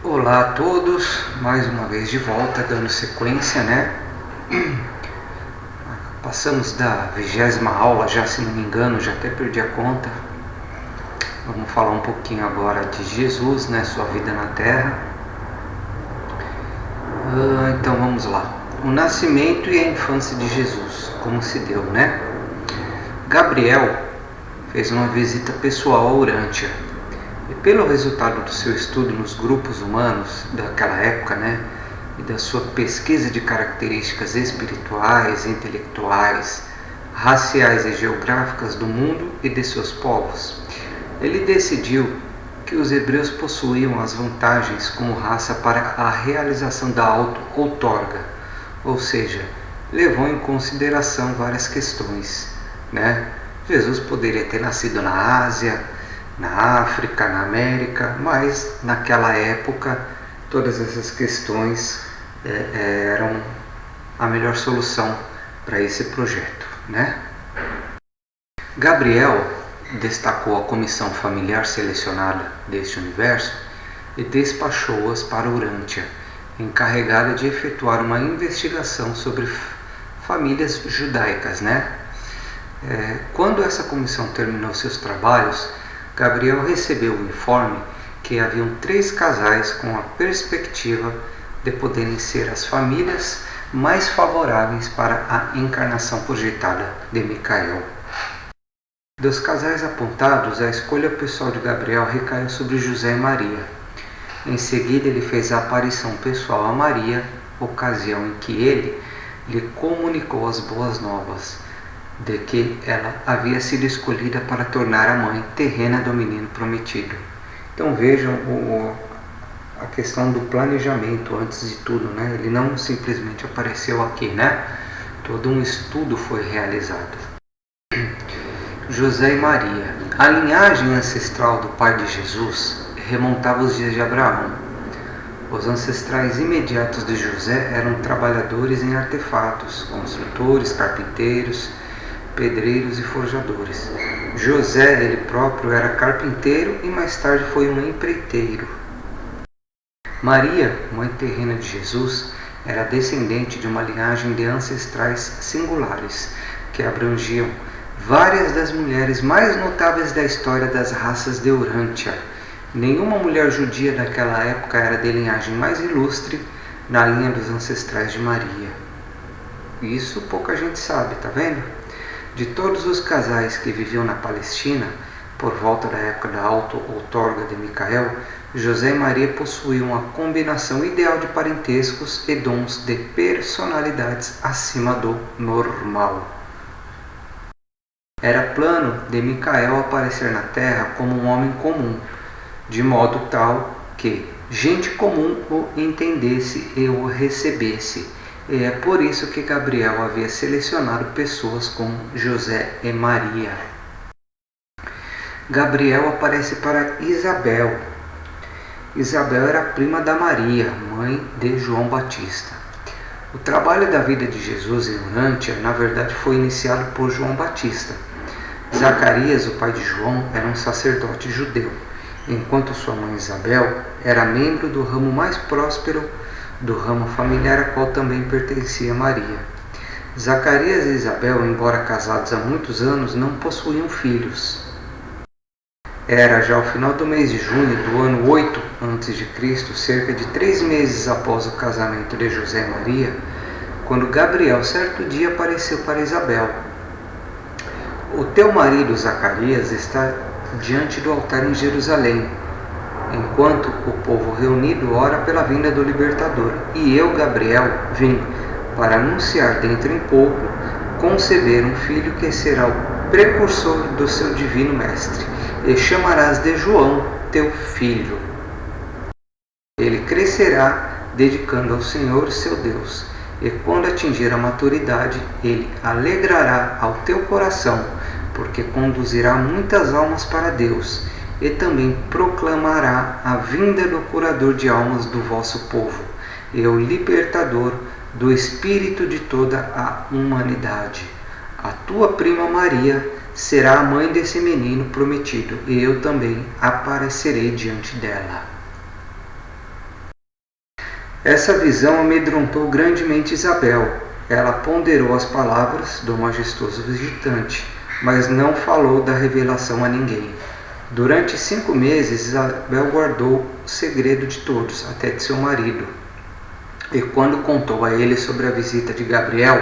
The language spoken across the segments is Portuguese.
Olá a todos, mais uma vez de volta, dando sequência, né? Passamos da 20ª aula, já se não me engano, já até perdi a conta. Vamos falar um pouquinho agora de Jesus, né? Sua vida na Terra. Então vamos lá. O nascimento e a infância de Jesus, como se deu, né? Gabriel fez uma visita pessoal a Urântia. E pelo resultado do seu estudo nos grupos humanos daquela época, né, e da sua pesquisa de características espirituais, intelectuais, raciais e geográficas do mundo e de seus povos, ele decidiu que os hebreus possuíam as vantagens como raça para a realização da auto-outorga, ou seja, levou em consideração várias questões, né? Jesus poderia ter nascido na Ásia, na África, na América, mas naquela época todas essas questões eram a melhor solução para esse projeto, né? Gabriel destacou a comissão familiar selecionada deste universo e despachou-as para Urântia, encarregada de efetuar uma investigação sobre famílias judaicas, né? Quando essa comissão terminou seus trabalhos, Gabriel recebeu o informe que haviam 3 casais com a perspectiva de poderem ser as famílias mais favoráveis para a encarnação projetada de Micael. Dos casais apontados, a escolha pessoal de Gabriel recaiu sobre José e Maria. Em seguida, ele fez a aparição pessoal a Maria, ocasião em que ele lhe comunicou as boas novas de que ela havia sido escolhida para tornar a mãe terrena do menino prometido. Então vejam a questão do planejamento antes de tudo, né? Ele não simplesmente apareceu aqui, né? Todo um estudo foi realizado. José e Maria. A linhagem ancestral do pai de Jesus remontava os dias de Abraão. Os ancestrais imediatos de José eram trabalhadores em artefatos, construtores, carpinteiros, pedreiros e forjadores. José, ele próprio, era carpinteiro e mais tarde foi um empreiteiro. Maria, mãe terrena de Jesus, era descendente de uma linhagem de ancestrais singulares, que abrangiam várias das mulheres mais notáveis da história das raças de Urântia. Nenhuma mulher judia daquela época era de linhagem mais ilustre na linha dos ancestrais de Maria. Isso pouca gente sabe, tá vendo? De todos os casais que viviam na Palestina, por volta da época da auto-outorga de Micael, José e Maria possuíam a combinação ideal de parentescos e dons de personalidades acima do normal. Era plano de Micael aparecer na terra como um homem comum, de modo tal que gente comum o entendesse e o recebesse. E é por isso que Gabriel havia selecionado pessoas como José e Maria. Gabriel aparece para Isabel. Isabel era prima da Maria, mãe de João Batista. O trabalho da vida de Jesus em Urântia, na verdade, foi iniciado por João Batista. Zacarias, o pai de João, era um sacerdote judeu, enquanto sua mãe Isabel era membro do ramo mais próspero do ramo familiar a qual também pertencia Maria. Zacarias e Isabel, embora casados há muitos anos, não possuíam filhos. Era já o final do mês de junho do ano 8 a.C., cerca de 3 meses após o casamento de José e Maria, quando Gabriel certo dia apareceu para Isabel. O teu marido Zacarias está diante do altar em Jerusalém, enquanto o povo reunido ora pela vinda do Libertador. E eu, Gabriel, vim para anunciar dentro em pouco conceber um filho que será o precursor do seu divino mestre, e chamarás de João teu filho. Ele crescerá dedicando ao Senhor seu Deus, e quando atingir a maturidade, ele alegrará ao teu coração, porque conduzirá muitas almas para Deus, e também proclamará a vinda do curador de almas do vosso povo, e o libertador do espírito de toda a humanidade. A tua prima Maria será a mãe desse menino prometido, e eu também aparecerei diante dela. Essa visão amedrontou grandemente Isabel. Ela ponderou as palavras do majestoso visitante, mas não falou da revelação a ninguém. Durante 5 meses, Isabel guardou o segredo de todos, até de seu marido. E quando contou a ele sobre a visita de Gabriel,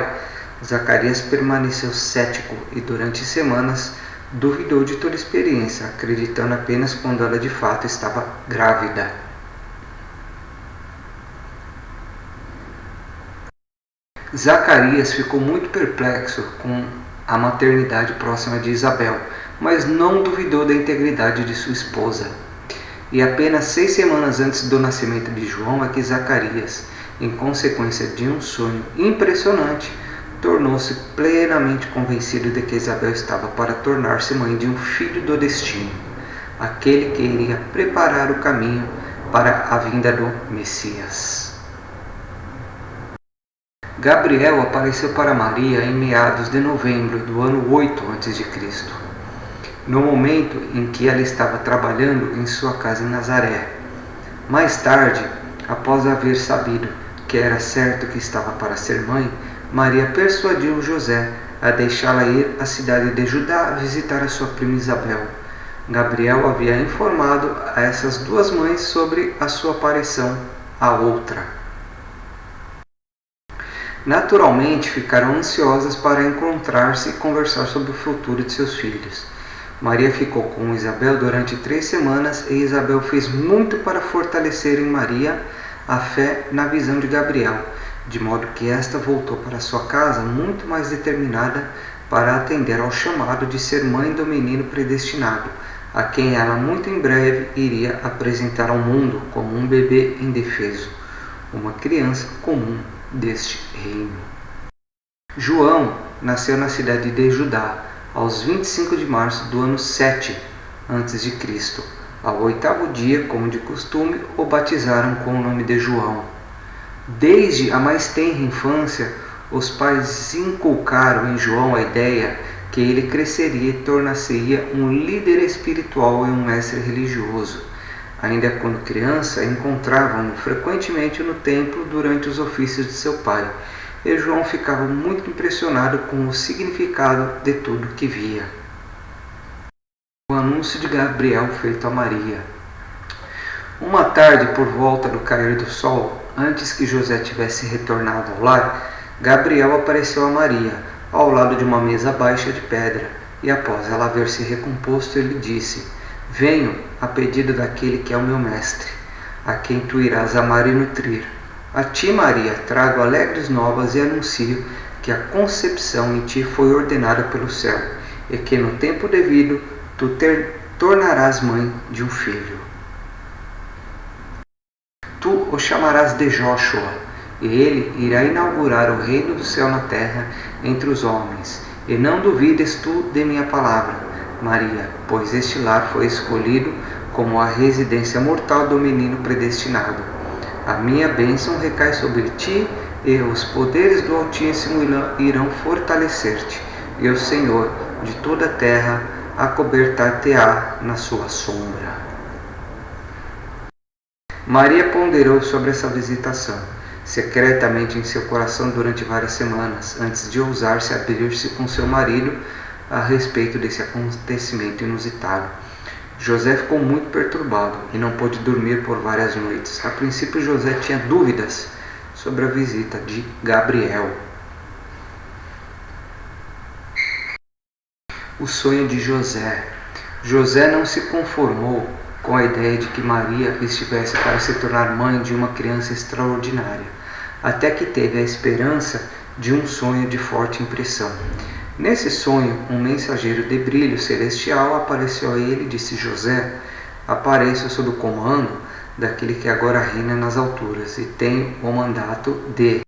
Zacarias permaneceu cético e durante semanas duvidou de toda experiência, acreditando apenas quando ela de fato estava grávida. Zacarias ficou muito perplexo com a maternidade próxima de Isabel, mas não duvidou da integridade de sua esposa. E apenas 6 semanas antes do nascimento de João é que Zacarias, em consequência de um sonho impressionante, tornou-se plenamente convencido de que Isabel estava para tornar-se mãe de um filho do destino, aquele que iria preparar o caminho para a vinda do Messias. Gabriel apareceu para Maria em meados de novembro do ano 8 a.C., no momento em que ela estava trabalhando em sua casa em Nazaré. Mais tarde, após haver sabido que era certo que estava para ser mãe, Maria persuadiu José a deixá-la ir à cidade de Judá visitar a sua prima Isabel. Gabriel havia informado a essas duas mães sobre a sua aparição à outra. Naturalmente, ficaram ansiosas para encontrar-se e conversar sobre o futuro de seus filhos. Maria ficou com Isabel durante 3 semanas e Isabel fez muito para fortalecer em Maria a fé na visão de Gabriel, de modo que esta voltou para sua casa muito mais determinada para atender ao chamado de ser mãe do menino predestinado, a quem ela muito em breve iria apresentar ao mundo como um bebê indefeso, uma criança comum deste reino. João nasceu na cidade de Judá, aos 25 de março do ano 7 a.C. Ao 8º dia, como de costume, o batizaram com o nome de João. Desde a mais tenra infância, os pais inculcaram em João a ideia que ele cresceria e tornar-se-ia um líder espiritual e um mestre religioso. Ainda quando criança, encontravam-no frequentemente no templo durante os ofícios de seu pai, e João ficava muito impressionado com o significado de tudo que via. O anúncio de Gabriel feito a Maria. Uma tarde, por volta do cair do sol, antes que José tivesse retornado ao lar, Gabriel apareceu a Maria, ao lado de uma mesa baixa de pedra, e após ela haver se recomposto, ele disse: Venho a pedido daquele que é o meu mestre, a quem tu irás amar e nutrir. A ti, Maria, trago alegres novas e anuncio que a concepção em ti foi ordenada pelo céu, e que no tempo devido tu tornarás mãe de um filho. Tu o chamarás de Jóshua, e ele irá inaugurar o reino do céu na terra entre os homens. E não duvides tu de minha palavra, Maria, pois este lar foi escolhido como a residência mortal do menino predestinado. A minha bênção recai sobre ti, e os poderes do Altíssimo irão fortalecer-te, e o Senhor de toda a terra acobertar-te-á na sua sombra. Maria ponderou sobre essa visitação, secretamente em seu coração durante várias semanas, antes de ousar-se abrir-se com seu marido a respeito desse acontecimento inusitado. José ficou muito perturbado e não pôde dormir por várias noites. A princípio, José tinha dúvidas sobre a visita de Gabriel. O sonho de José. José não se conformou com a ideia de que Maria estivesse para se tornar mãe de uma criança extraordinária, até que teve a esperança de um sonho de forte impressão. Nesse sonho, um mensageiro de brilho celestial apareceu a ele e disse: José, apareço sob o comando daquele que agora reina nas alturas, e tenho o mandato de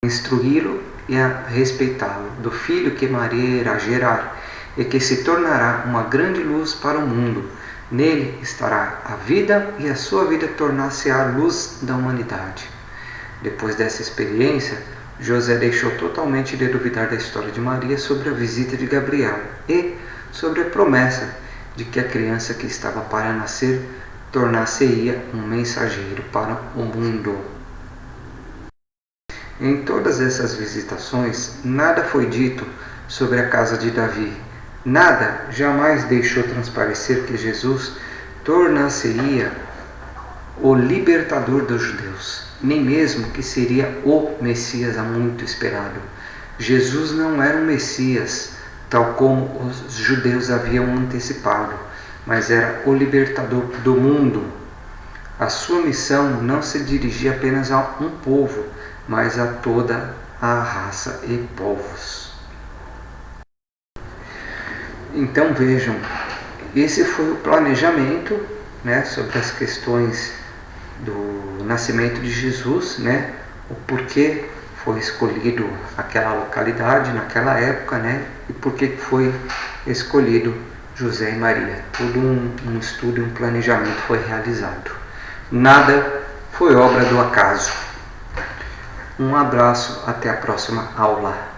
instruí-lo e a respeitá-lo, do filho que Maria irá gerar, e que se tornará uma grande luz para o mundo. Nele estará a vida, e a sua vida tornar-se-á a luz da humanidade. Depois dessa experiência, José deixou totalmente de duvidar da história de Maria sobre a visita de Gabriel e sobre a promessa de que a criança que estava para nascer tornar-se-ia um mensageiro para o mundo. Em todas essas visitações, nada foi dito sobre a casa de Davi. Nada jamais deixou transparecer que Jesus tornar-se-ia o libertador dos judeus, nem mesmo que seria o Messias há muito esperado. Jesus não era um Messias, tal como os judeus haviam antecipado, mas era o libertador do mundo. A sua missão não se dirigia apenas a um povo, mas a toda a raça e povos. Então vejam, esse foi o planejamento, né, sobre as questões do nascimento de Jesus, né, o porquê foi escolhido aquela localidade naquela época, né, e porquê foi escolhido José e Maria. Todo um estudo e um planejamento foi realizado. Nada foi obra do acaso. Um abraço, até a próxima aula.